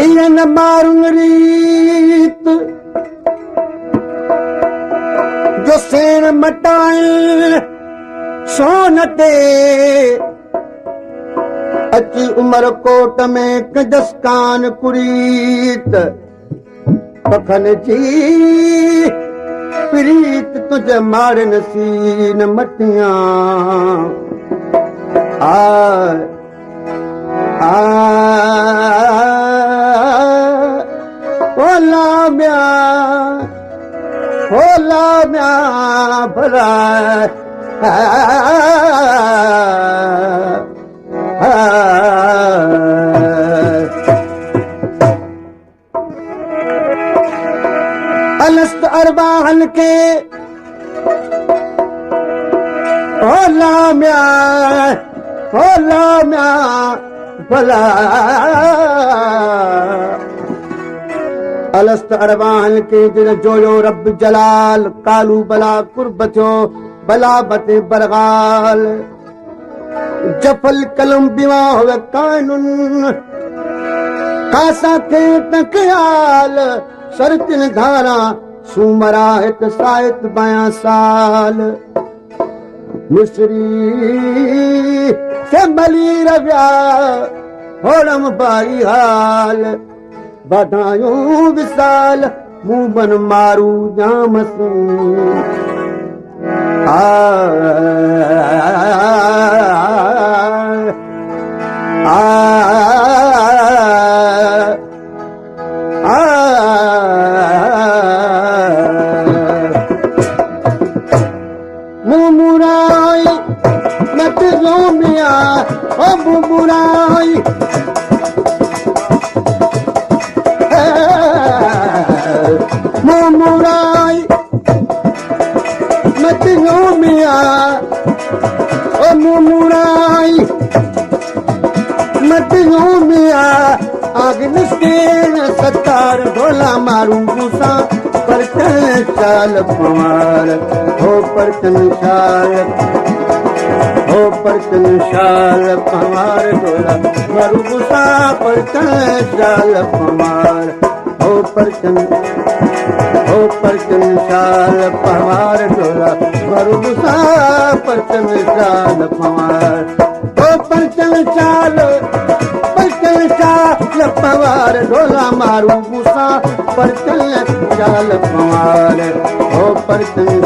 इन मारूं रीत जो सेण मटाए सोन ते अची उमर कोट में कंदस कान कुरीत पखन जी प्रीत तुझे मारन सीन मटियां आ होला म्या भला अलस्त अरबाहन के होला म्या भला अलस्त अरबाहन के जिन जोयो रब जलाल कालू बला कुर्ब थियो बला बते बरगाल जफल कलम बिवा हुए कानून कासा थे तकयाल सरतिन धारा सुमरा हित साहित बया साल मिस्री से मली रव्या होड़म बारी हाल बधायूं विसाल मुंह बन मारू जामस मुमुराई मत रोमिया ओ मुमुराई मुमुराई मत रोमिया ओ मुमुराई मत रोमिया आगनिस्तेन सतार ढोला मारू गुसा परतन चाल पवार हो परतन चाल पवार ढोला मारू गुसा परतन चाल पवार हो परतन चाल पवार ढोला मारू गुसा परतन चाल पवार हो परतन चाल पवार ढोला मारू गुसा परतन चाल पवार हो परतन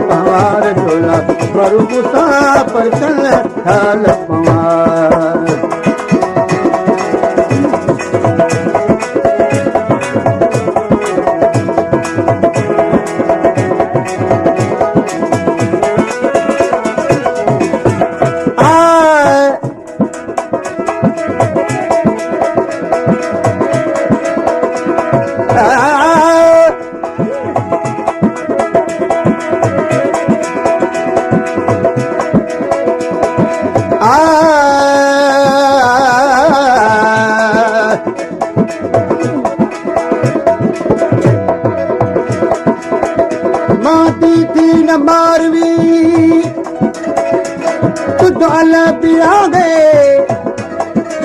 पवार ढोला मारू गुसा परतन चाल पवार माती थी न मारवी तुझ अल पिया गए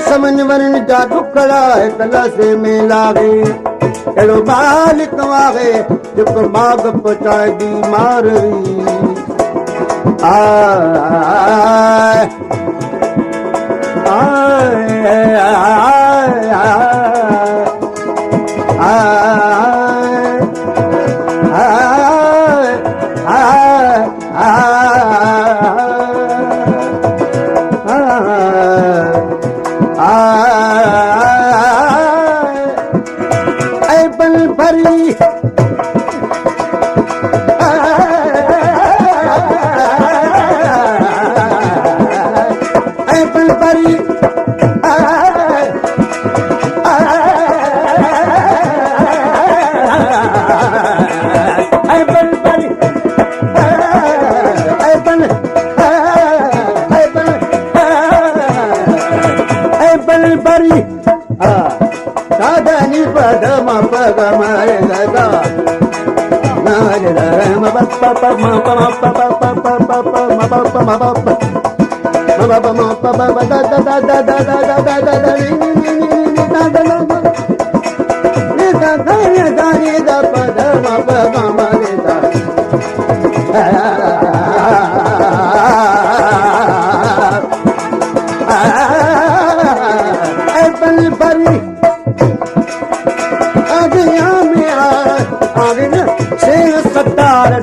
समन वरन जा दुखड़ा है कला से मेला गए एड़ो मालिक वागे जुक माग पचाए दी मारवी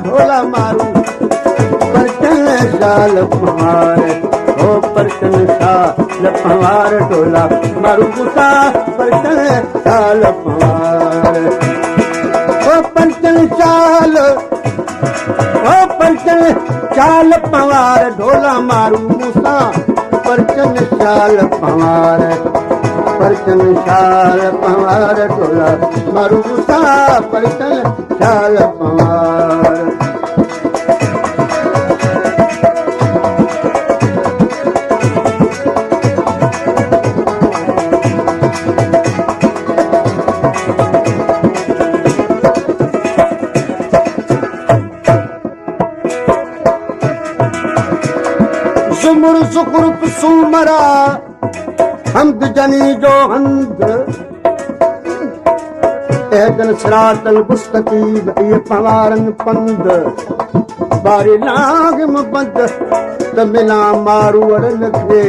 ढोला मारू परचन शाल पवार ओ परचन शाल पवार ढोला मारू गुसा परचन शाल पवार ओ परचन शाल पवार ढोला मारू मूसा परचन शाल पवार परचन शाल पवार ढोला मारू मूसा परचन शाल पवार सुमुर सुकुरुप सुमरा हमद जनी जो हंद एदन सरातल मुस्तकीम ये पवारन पंद बारी नाग मुबद तमिला मारू अरन खे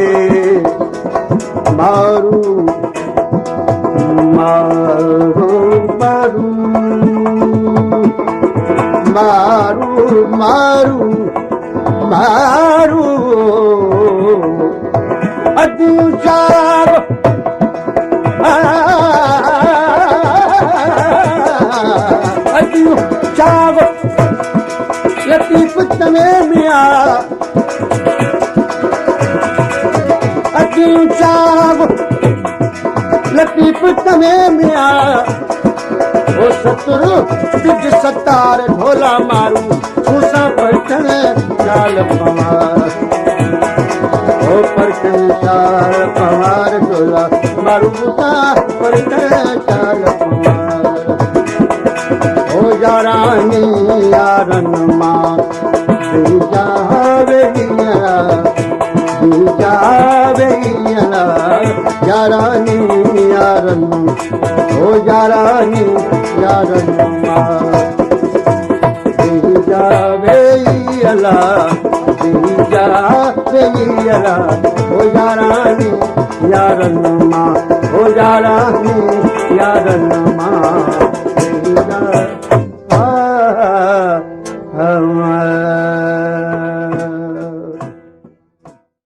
मारू मारू मारू मारू मारू मारू अदियो चार अदियो चार लतीफ तमे मिया अदियो चार लतीफ तमे मिया ओ सतुरु तुझ सतार ढोला मारू छूसा परचन शाल पवार ओ परचन शाल पवार ढोला मारू छूसा परचन शाल पवार ओ यारानी यारन मां जावे यारानी यारन ओ यारानी यारन मां जावे अला ओ यारानी यारन मां ओ यारानी यारन मां